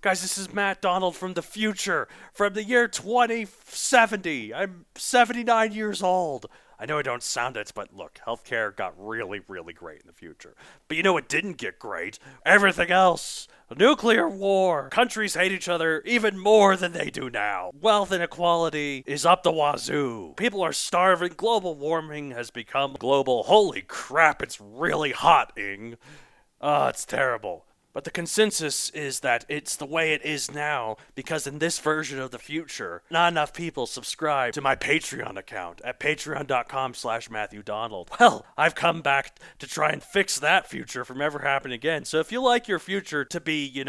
Guys, this is Matt Donald from the future, from the year 2070. I'm 79 years old. I know I don't sound it, but look, healthcare got really, really great in the future. But you know what didn't get great? Everything else. Nuclear war. Countries hate each other even more than they do now. Wealth inequality is up the wazoo. People are starving. Global warming has become global. Holy crap, it's really hot-ing. It's terrible. But the consensus is that it's the way it is now because in this version of the future, not enough people subscribe to my Patreon account at patreon.com/MatthewDonald. Well, I've come back to try and fix that future from ever happening again. So if you like your future to be,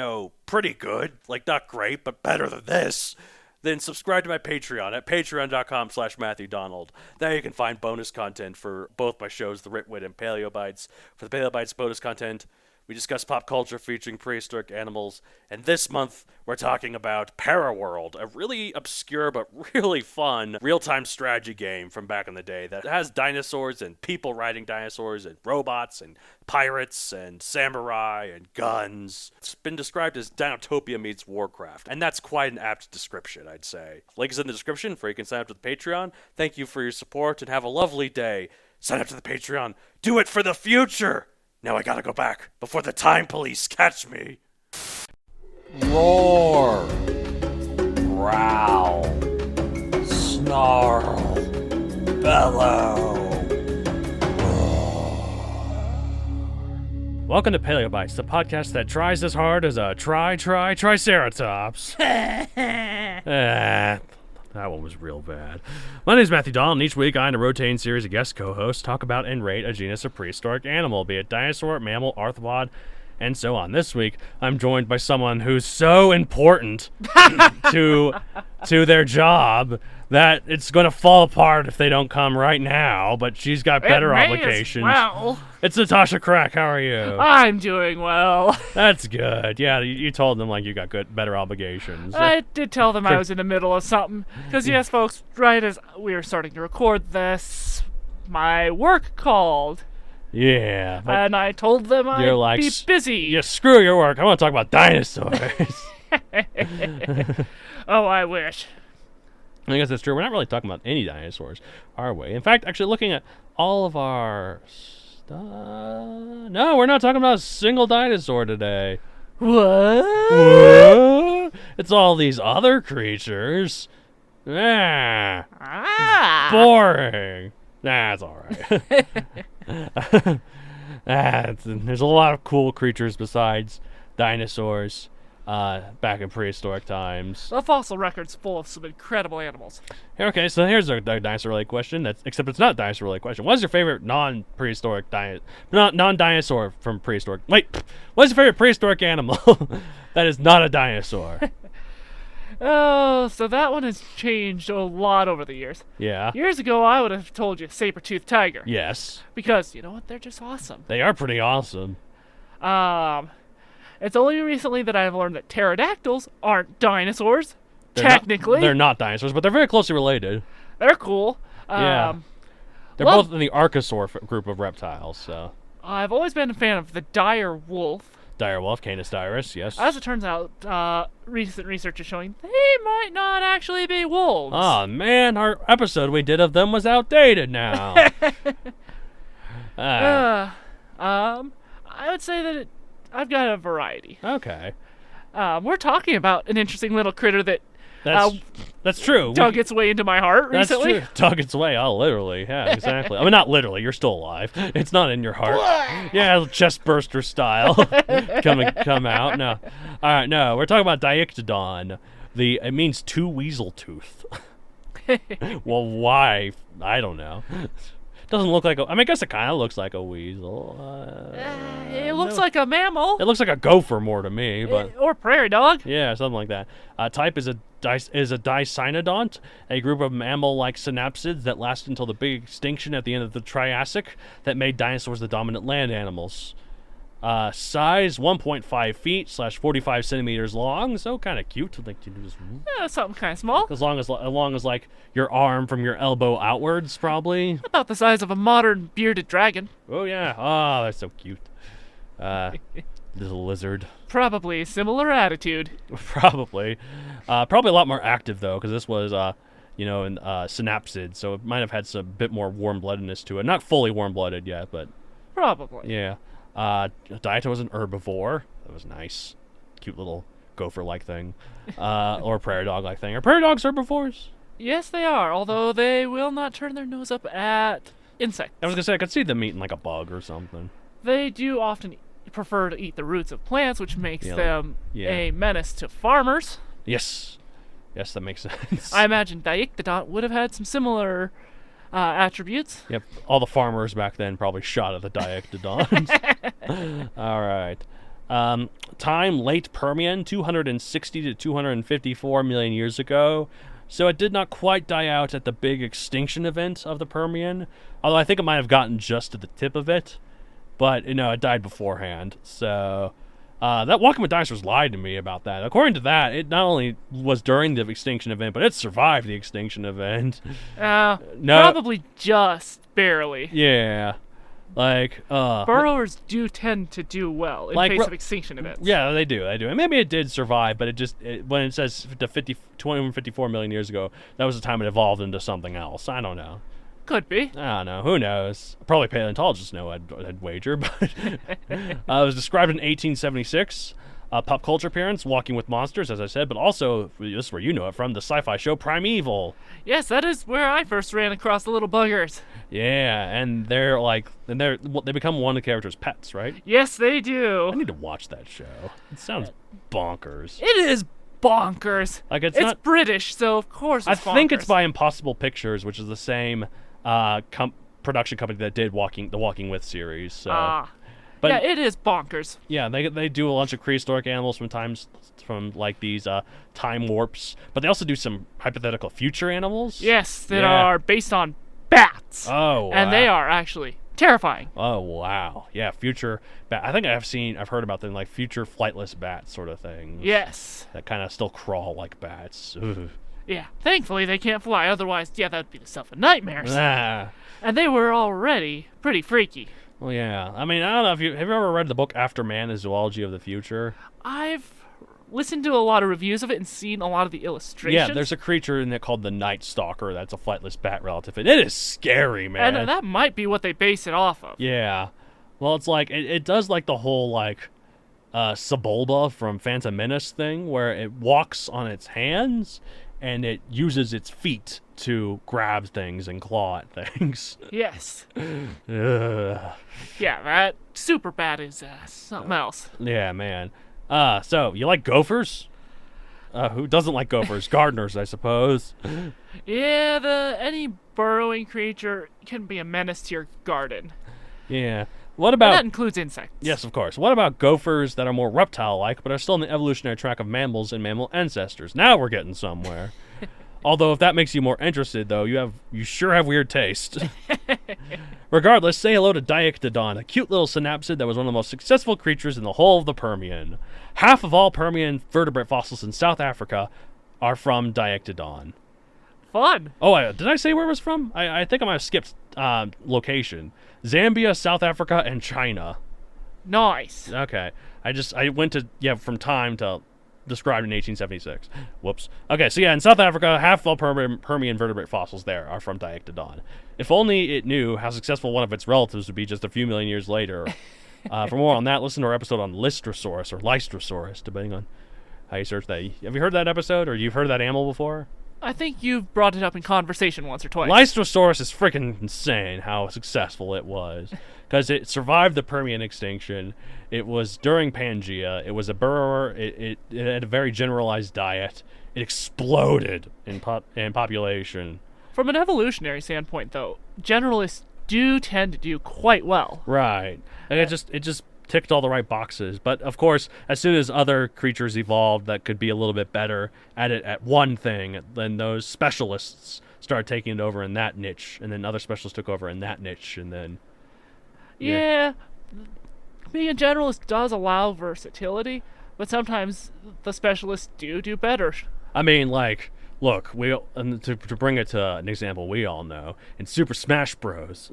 pretty good, like not great, but better than this, then subscribe to my Patreon at patreon.com/MatthewDonald. There you can find bonus content for both my shows, The Ritwit and Paleobites. For the Paleobites bonus content, we discuss pop culture featuring prehistoric animals, and this month we're talking about Paraworld, a really obscure but really fun real-time strategy game from back in the day that has dinosaurs and people riding dinosaurs and robots and pirates and samurai and guns. It's been described as Dinotopia meets Warcraft, and that's quite an apt description, I'd say. Link is in the description for you can sign up to the Patreon. Thank you for your support and have a lovely day. Sign up to the Patreon. Do it for the future! Now I gotta go back before the time police catch me. Roar, growl, snarl, bellow. Welcome to Paleobites, the podcast that tries as hard as a triceratops. That one was real bad. My name is Matthew Donald, and each week I and a rotating series of guest co-hosts talk about and rate a genus of prehistoric animal, be it dinosaur, mammal, arthropod, and so on. This week, I'm joined by someone who's so important to their job that it's going to fall apart if they don't come right now, but she's got better obligations. Well, it's Natasha Krech. How are you? I'm doing well. That's good. Yeah, you told them like you got better obligations. I did tell them I was in the middle of something. Because, yes, folks, right as we were starting to record this, my work called. Yeah. And I told them I'd be busy. Yeah, screw your work. I want to talk about dinosaurs. Oh, I wish. I guess that's true. We're not really talking about any dinosaurs, are we? In fact, actually looking at all of our stuff... No, we're not talking about a single dinosaur today. What? It's all these other creatures. Ah. Boring. Nah, it's all right. There's a lot of cool creatures besides dinosaurs. Back in prehistoric times. The fossil record's full of some incredible animals. Okay, so here's a dinosaur-related question. Except it's not a dinosaur-related question. What's your favorite non-prehistoric non-dinosaur from prehistoric? Wait, what's your favorite prehistoric animal that is not a dinosaur? Oh, so that one has changed a lot over the years. Yeah. Years ago, I would have told you saber-toothed tiger. Yes. Because, you know what, they're just awesome. They are pretty awesome. It's only recently that I've learned that pterodactyls aren't dinosaurs. Technically. They're not dinosaurs, but they're very closely related. They're cool. Yeah. They're both in the Archosaur group of reptiles, so. I've always been a fan of the dire wolf. Dire wolf, Canis dirus, yes. As it turns out, recent research is showing they might not actually be wolves. Oh, man, our episode we did of them was outdated now. I would say that I've got a variety. Okay. We're talking about an interesting little critter that that's true. Dug its way into my heart recently. That's true. Dug its way. Oh, literally. Yeah, exactly. I mean, not literally. You're still alive. It's not in your heart. Yeah, chest burster style. come out. No. All right. No, we're talking about Diectdodon. It means two weasel tooth. Well, why? I don't know. Doesn't look like I guess it kind of looks like a weasel. It looks like a mammal. It looks like a gopher more to me, but or prairie dog. Yeah, something like that. Type is a Diictodon, a group of mammal-like synapsids that lasted until the big extinction at the end of the Triassic that made dinosaurs the dominant land animals. Size 1.5 feet / 45 centimeters long, so kind of cute. Like you just something kind of small. As long as like your arm from your elbow outwards, probably. About the size of a modern bearded dragon. Oh yeah, oh that's so cute. little lizard. Probably a similar attitude. Probably a lot more active though, because this was in synapsid, so it might have had some bit more warm-bloodedness to it. Not fully warm-blooded yet, but Probably. yeah. Diectodon was an herbivore. That was nice, cute little gopher-like thing, or prairie dog-like thing. Are prairie dogs herbivores? Yes, they are, although they will not turn their nose up at insects. I was gonna say I could see them eating like a bug or something. They do often prefer to eat the roots of plants, which makes Yeah, them a menace to farmers. Yes, that makes sense. I imagine Diectdodon would have had some similar attributes. Yep, all the farmers back then probably shot at the Diectodons. All right. Time, late Permian, 260 to 254 million years ago. So it did not quite die out at the big extinction event of the Permian, although I think it might have gotten just to the tip of it. But, it died beforehand. So, that Walking with Dinosaurs lied to me about that. According to that, it not only was during the extinction event, but it survived the extinction event. No. Probably just barely. Yeah. Like, Burrowers do tend to do well in face of extinction events. Yeah, they do. And maybe it did survive, but when it says 254 million years ago, that was the time it evolved into something else. I don't know. Could be. I don't know. Who knows? Probably paleontologists know, I'd wager. But it was described in 1876. Pop culture appearance, Walking with Monsters, as I said, but also, this is where you know it from, the sci-fi show Primeval. Yes, that is where I first ran across the little buggers. Yeah, and they become one of the characters' pets, right? Yes, they do. I need to watch that show. It sounds bonkers. It is bonkers. Like it's not British, so of course it's bonkers. I think it's by Impossible Pictures, which is the same production company that did the Walking With series. So. But, yeah, it is bonkers. Yeah, they do a bunch of prehistoric animals from like these time warps, but they also do some hypothetical future animals. Yes, that are based on bats. Oh, wow. And they are actually terrifying. Oh, wow. Yeah, future bat. I think I've heard about them, like future flightless bats sort of things. Yes. That kind of still crawl like bats. Ugh. Yeah, thankfully they can't fly. Otherwise, that would be the stuff of nightmares. Ah. And they were already pretty freaky. Well, yeah. I mean, I don't know have you ever read the book After Man: A Zoology of the Future? I've listened to a lot of reviews of it and seen a lot of the illustrations. Yeah, there's a creature in it called the Night Stalker. That's a flightless bat relative. And it is scary, man. And that might be what they base it off of. Yeah. Well, it's like it does like the whole like Sebulba from Phantom Menace thing, where it walks on its hands and it uses its feet to grab things and claw at things. Yes. Ugh. Yeah, that super bat is something else. Yeah, man. So you like gophers? Who doesn't like gophers? Gardeners, I suppose. Yeah, any burrowing creature can be a menace to your garden. Yeah. What about... And that includes insects. Yes, of course. What about gophers that are more reptile-like, but are still in the evolutionary track of mammals and mammal ancestors? Now we're getting somewhere. Although, if that makes you more interested, though, you sure have weird taste. Regardless, say hello to Diectdodon, a cute little synapsid that was one of the most successful creatures in the whole of the Permian. Half of all Permian vertebrate fossils in South Africa are from Diectdodon. Fun. Oh, did I say where it was from? I think I might have skipped location. Zambia, South Africa, and China. Nice. Okay. I went to, from time to described in 1876. Whoops. Okay, so yeah, in South Africa, half of all Permian vertebrate fossils there are from Diectdodon. If only it knew how successful one of its relatives would be just a few million years later. For more on that, listen to our episode on Lystrosaurus or Lystrosaurus, depending on how you search that. Have you heard that episode, or you've heard that animal before? I think you've brought it up in conversation once or twice. Lystrosaurus is freaking insane how successful it was. Because it survived the Permian extinction. It was during Pangea. It was a burrower. It had a very generalized diet. It exploded in population. From an evolutionary standpoint, though, generalists do tend to do quite well. Right. And it just ticked all the right boxes. But, of course, as soon as other creatures evolved that could be a little bit better at it at one thing, then those specialists started taking it over in that niche, and then other specialists took over in that niche, and then... Yeah. Being a generalist does allow versatility, but sometimes the specialists do better. I mean, like look, and to bring it to an example we all know, in Super Smash Bros,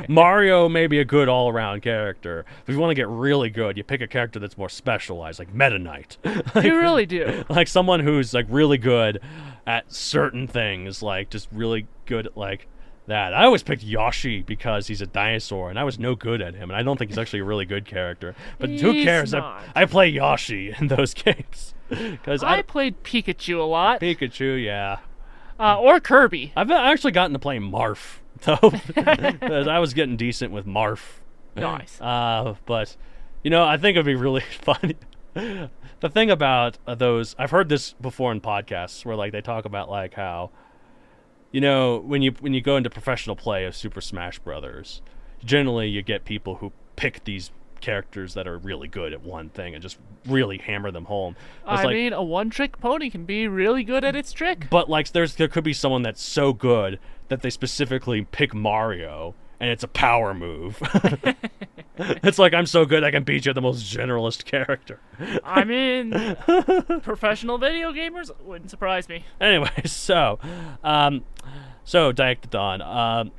Mario may be a good all-around character. But if you want to get really good, you pick a character that's more specialized, like Meta Knight. You really do. Like someone who's like really good at certain things, like just really good at like that. I always picked Yoshi because he's a dinosaur, and I was no good at him, and I don't think he's actually a really good character. But who He's cares? not. I play Yoshi in those games. Because I played Pikachu a lot. Pikachu, yeah. Or Kirby. I've actually gotten to play Marth, though, because I was getting decent with Marth. Nice. But, I think it'd be really funny. The thing about those, I've heard this before in podcasts where, like, they talk about, like, how, when you go into professional play of Super Smash Brothers, generally you get people who pick these characters that are really good at one thing and just really hammer them home. I mean, a one-trick pony can be really good at its trick. But like, there could be someone that's so good that they specifically pick Mario, and it's a power move. It's like, I'm so good I can beat you at the most generalist character. I mean, professional video gamers wouldn't surprise me. Anyway, so Diectdodon,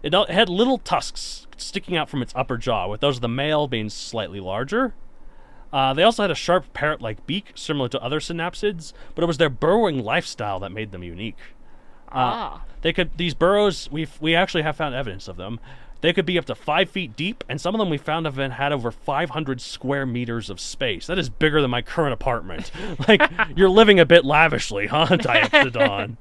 it had little tusks sticking out from its upper jaw, with those of the male being slightly larger. They also had a sharp parrot-like beak, similar to other synapsids, but it was their burrowing lifestyle that made them unique. These burrows, we actually have found evidence of them. They could be up to 5 feet deep, and some of them we found have had over 500 square meters of space. That is bigger than my current apartment. Like, you're living a bit lavishly, huh, Diectdodon?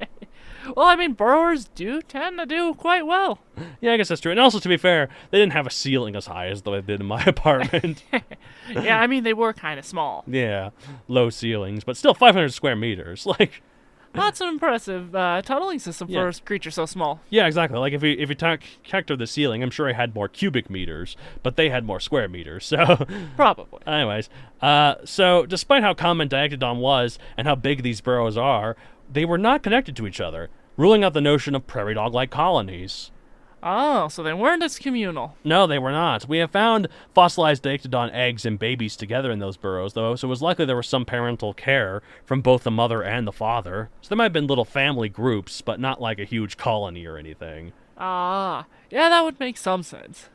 Well, I mean, burrowers do tend to do quite well. Yeah, I guess that's true. And also, to be fair, they didn't have a ceiling as high as they did in my apartment. Yeah, I mean, they were kind of small. Yeah, low ceilings, but still 500 square meters. Like, That's an impressive tunneling system for a creature so small. yeah, exactly. Like, if you factor the ceiling, I'm sure I had more cubic meters, but they had more square meters. So, Probably. anyways, so despite how common Diectdodon was and how big these burrows are, they were not connected to each other, ruling out the notion of prairie dog-like colonies. Oh, so they weren't as communal. No, they were not. We have found fossilized Diectodon eggs and babies together in those burrows, though, so it was likely there was some parental care from both the mother and the father. So there might have been little family groups, but not like a huge colony or anything. Yeah, that would make some sense.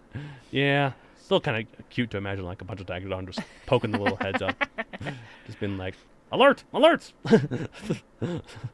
Yeah, still kind of cute to imagine like a bunch of Diectodon just poking the little heads up. Just being like, alert, alert!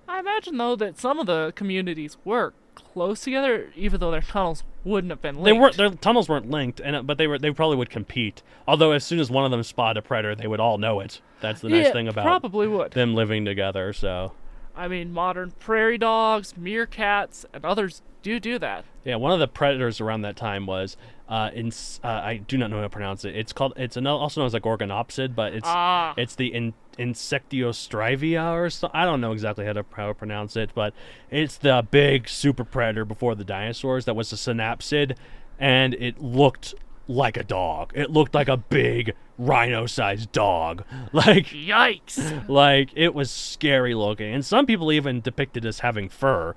I imagine, though, that some of the communities were close together, even though their tunnels wouldn't have been linked. Their tunnels weren't linked, but they probably would compete. Although as soon as one of them spotted a predator, they would all know it. That's the nice thing about probably would. them living together. So, I mean, modern prairie dogs, meerkats, and others do that. yeah, one of the predators around that time was I do not know how to pronounce it. Also known as like organopsid, but it's the Insectiostrivia or something. I don't know exactly how to pronounce it, but it's the big super predator before the dinosaurs that was a synapsid, and it looked like a dog. It looked like a big rhino-sized dog. Like, Yikes! like, it was scary looking, and some people even depict it as having fur.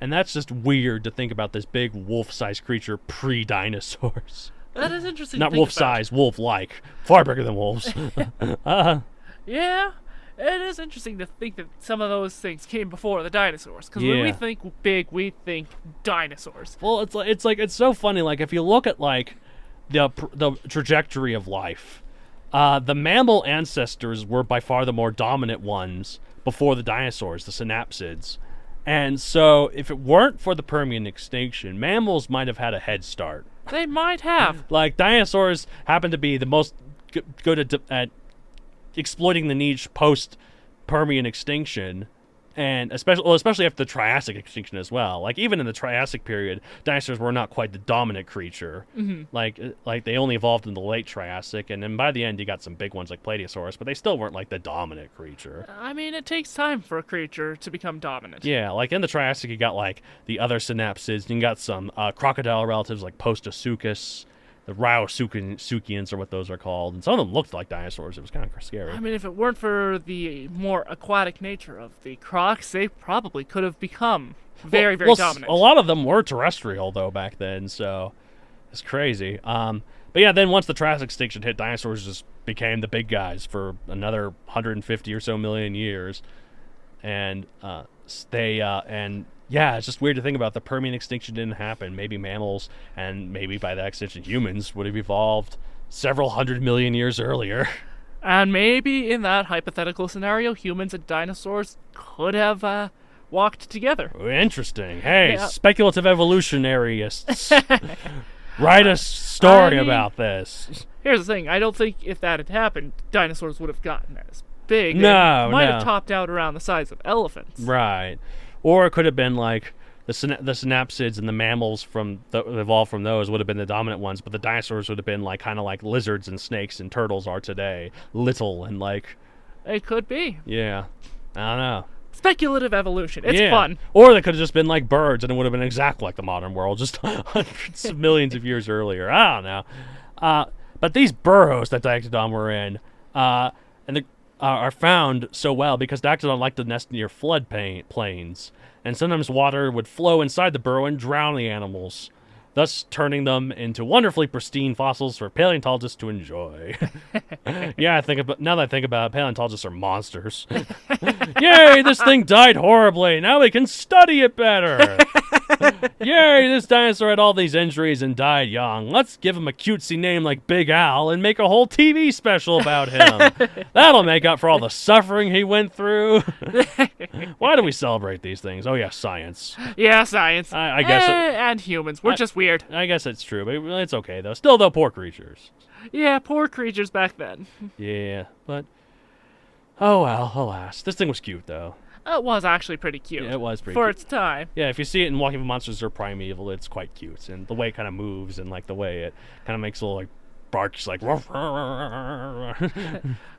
And that's just weird to think about this big wolf-sized creature pre-dinosaurs. That is interesting. Not wolf-sized, wolf-like. Far bigger than wolves. Yeah, it is interesting to think that some of those things came before the dinosaurs. Because when we Yeah. think big, we think dinosaurs. Well, it's so funny. Like, if you look at like the trajectory of life, the mammal ancestors were by far the more dominant ones before the dinosaurs, the synapsids. And so, if it weren't for the Permian extinction, mammals might have had a head start. They might have. Like, dinosaurs happen to be the most good at exploiting the niche post-Permian extinction, and especially after the Triassic extinction as well. Like, even in the Triassic period, dinosaurs were not quite the dominant creature. Mm-hmm. Like they only evolved in the late Triassic, and then by the end you got some big ones like Plateosaurus, but they still weren't like the dominant creature. I mean, it takes time for a creature to become dominant. Yeah, like in the Triassic you got like the other synapsids, and you got some crocodile relatives like Postosuchus. The Rausuchians are what those are called, and some of them looked like dinosaurs. It was kind of scary. I mean, if it weren't for the more aquatic nature of the crocs, they probably could have become very dominant. A lot of them were terrestrial, though, back then, so it's crazy. But yeah, then once the Triassic extinction hit, dinosaurs just became the big guys for another 150 or so million years. it's just weird to think about. The Permian extinction didn't happen. Maybe mammals and maybe by that extension humans would have evolved several 100 million years earlier. And maybe in that hypothetical scenario, humans and dinosaurs could have walked together. Interesting. Hey, Yeah. speculative evolutionarists, write a story about this. Here's the thing. I don't think if that had happened, dinosaurs would have gotten as big. No, It might no. have topped out around the size of elephants. Right. Or it could have been like the synapsids and the mammals evolved from those would have been the dominant ones, but the dinosaurs would have been like kind of like lizards and snakes and turtles are today, little and like. It could be. Yeah, I don't know. Speculative evolution. It's Yeah. fun. Or they could have just been like birds, and it would have been exactly like the modern world, just hundreds of millions of years earlier. I don't know. But these burrows that Diectdodon were in, are found so well because Diectdodon like to nest near flood plains, and sometimes water would flow inside the burrow and drown the animals, thus turning them into wonderfully pristine fossils for paleontologists to enjoy. Yeah, now that I think about it, paleontologists are monsters. Yay, this thing died horribly. Now we can study it better. Yay, this dinosaur had all these injuries and died young. Let's give him a cutesy name like Big Al and make a whole TV special about him. That'll make up for all the suffering he went through. Why do we celebrate these things? Oh yeah, science. Yeah, science. I guess and humans. We're just weird. I guess it's true, but it's okay though. Still though, poor creatures. Yeah, poor creatures back then. Yeah, but oh well, alas. This thing was cute though. It was actually pretty cute. Yeah, it was pretty for cute. its time. Yeah, if you see it in Walking with Monsters or Primeval, it's quite cute, and the way it kind of moves and like the way it kind of makes a little like barks like.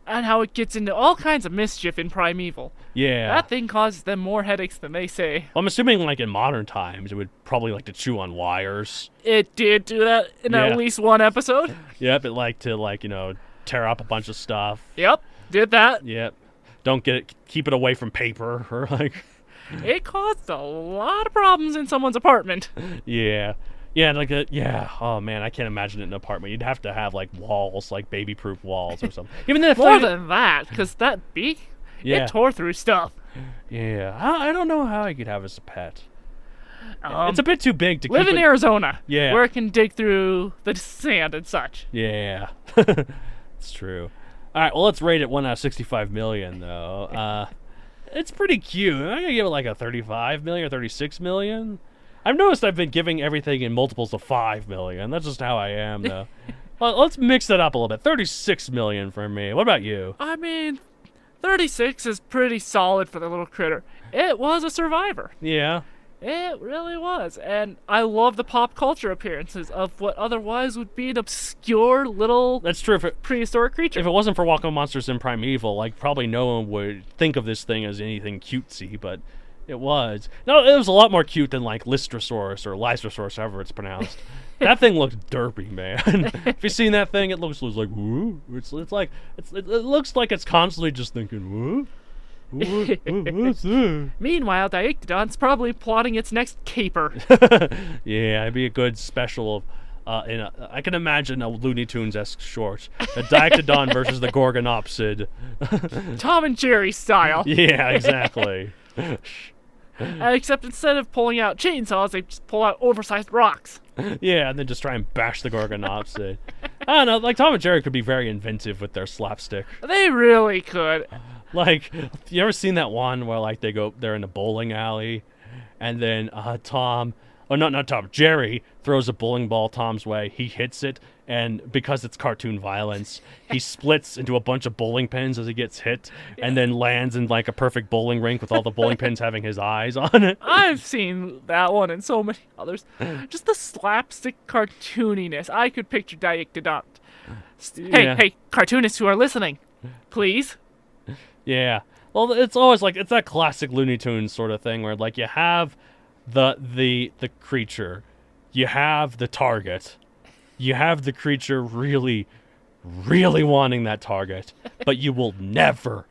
And how it gets into all kinds of mischief in Primeval. Yeah. That thing causes them more headaches than they say. Well, I'm assuming like in modern times, it would probably like to chew on wires. It did do that in Yeah. at least one episode. Yep, it like to tear up a bunch of stuff. Yep, did that. Yep. Don't keep it away from paper or like. It caused a lot of problems in someone's apartment. Yeah. Yeah, oh man, I can't imagine it in an apartment. You'd have to have like walls, like baby-proof walls or something. Even then, More than that, because that beak, Yeah. it tore through stuff. Yeah, I don't know how I could have as a pet. It's a Um, bit too big to Live keep in it. Arizona, Yeah. where it can dig through the sand and such. Yeah, it's true. All right, well, let's rate it 1 out of 65 million, though. It's pretty cute. I'm gonna give it like a 35 million or 36 million. I've noticed I've been giving everything in multiples of 5 million. That's just how I am, though. Well, let's mix that up a little bit. 36 million for me. What about you? I mean, 36 is pretty solid for the little critter. It was a survivor. Yeah. It really was. And I love the pop culture appearances of what otherwise would be an obscure little That's true. prehistoric creature. If it wasn't for Walking with Monsters and Primeval, like probably no one would think of this thing as anything cutesy, but it was. No, it was a lot more cute than like Lystrosaurus or Lysosaurus, however it's pronounced. That thing looks derpy, man. If you've seen that thing, it looks like woo. It looks like it's constantly just thinking woo. What's that? Meanwhile, Diectodon's probably plotting its next caper. Yeah, it'd be a good special of. I can imagine a Looney Tunes-esque short. A Diectodon versus the Gorgonopsid. Tom and Jerry style. Yeah, exactly. Except instead of pulling out chainsaws, they just pull out oversized rocks. Yeah, and then just try and bash the Gorgonopsid. I don't know, like Tom and Jerry could be very inventive with their slapstick. They really could. Like, you ever seen that one where like they're in a bowling alley, and then Jerry throws a bowling ball Tom's way. He hits it, and because it's cartoon violence, he splits into a bunch of bowling pins as he gets hit, and then lands in like a perfect bowling rink with all the bowling pins having his eyes on it. I've seen that one and so many others. Just the slapstick cartooniness. I could picture Diectdodon. Yeah. Hey, cartoonists who are listening, please. Yeah. Well, it's always like it's that classic Looney Tunes sort of thing where like you have the creature, you have the target, you have the creature really, really wanting that target, but you will never,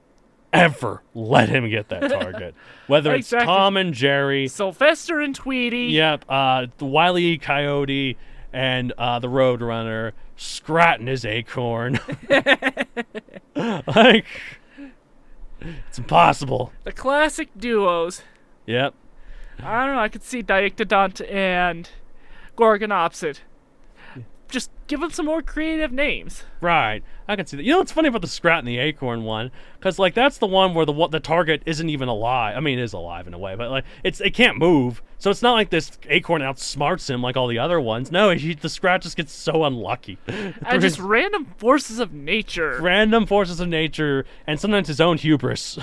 ever let him get that target. Whether it's Exactly. Tom and Jerry, Sylvester and Tweety. yep, the Wile E. Coyote, and the Roadrunner, Scrat and his acorn. Like, It's impossible. The classic duos. Yep. I don't know. I could see Diectodon and Gorgonopsid. Just give them some more creative names. Right. I can see that. You know what's funny about the Scrat and the Acorn one? Because, like, that's the one where the target isn't even alive. I mean, it is alive in a way, but, like, it can't move. So it's not like this Acorn outsmarts him like all the other ones. No, the Scrat just gets so unlucky. And just random forces of nature. Random forces of nature, and sometimes his own hubris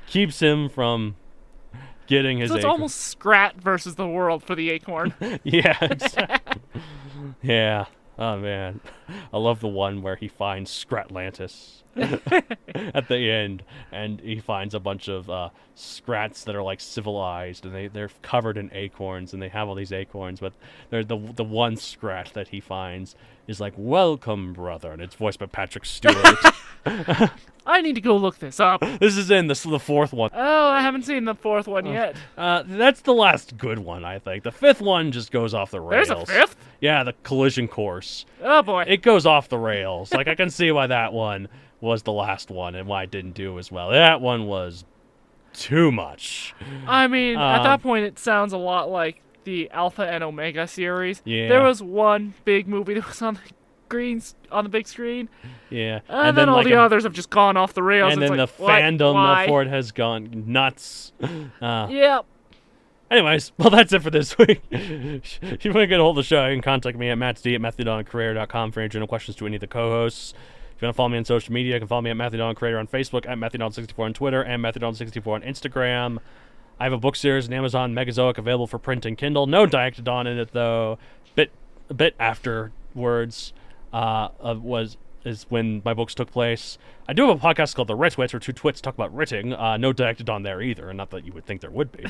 keeps him from getting his So it's acorn. almost Scrat versus the world for the Acorn. Yeah, exactly. Yeah. Oh, man. I love the one where he finds Scratlantis at the end, and he finds a bunch of Scrats that are, like, civilized, and they're covered in acorns, and they have all these acorns, but they're the one Scrat that he finds is like, "Welcome, brother," and it's voiced by Patrick Stewart. I need to go look this up. This is in the fourth one. Oh, I haven't seen the fourth one yet. That's the last good one, I think. The fifth one just goes off the rails. There's a fifth? Yeah, the collision course. Oh, boy. It goes off the rails. Like, I can see why that one was the last one and why it didn't do as well. That one was too much. I mean, at that point, it sounds a lot like the Alpha and Omega series. Yeah. There was one big movie that was on the big screen. Yeah. And then all like the others have just gone off the rails. And It's then like, the what? fandom Why? for it has gone nuts. Yep. Anyways, well, that's it for this week. If you want to get a hold of the show, you can contact me at mattsd@matthewdoncareer.com for any general questions to any of the co-hosts. If you want to follow me on social media, you can follow me at MatthewDonCreator on Facebook, at MatthewDon64 on Twitter, and MatthewDon64 on Instagram. I have a book series on Amazon Megazoic available for print and Kindle. No Diectdodon in it, though. A bit afterwards is when my books took place. I do have a podcast called The Rit Wits, where two twits talk about writting. No Diectdodon there either, and not that you would think there would be.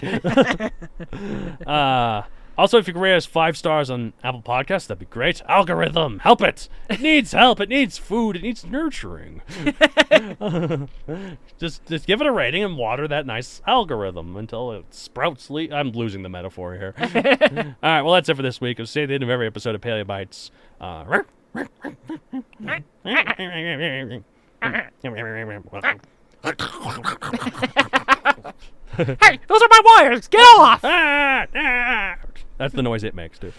Also, if you can rate us 5 stars on Apple Podcasts, that'd be great. Algorithm, help it! It needs help. It needs food. It needs nurturing. Just give it a rating and water that nice algorithm until it sprouts. I'm losing the metaphor here. All right, well, that's it for this week. I'll see you at the end of every episode of Paleobites. Hey, those are my wires! Get off! That's the noise it makes, too.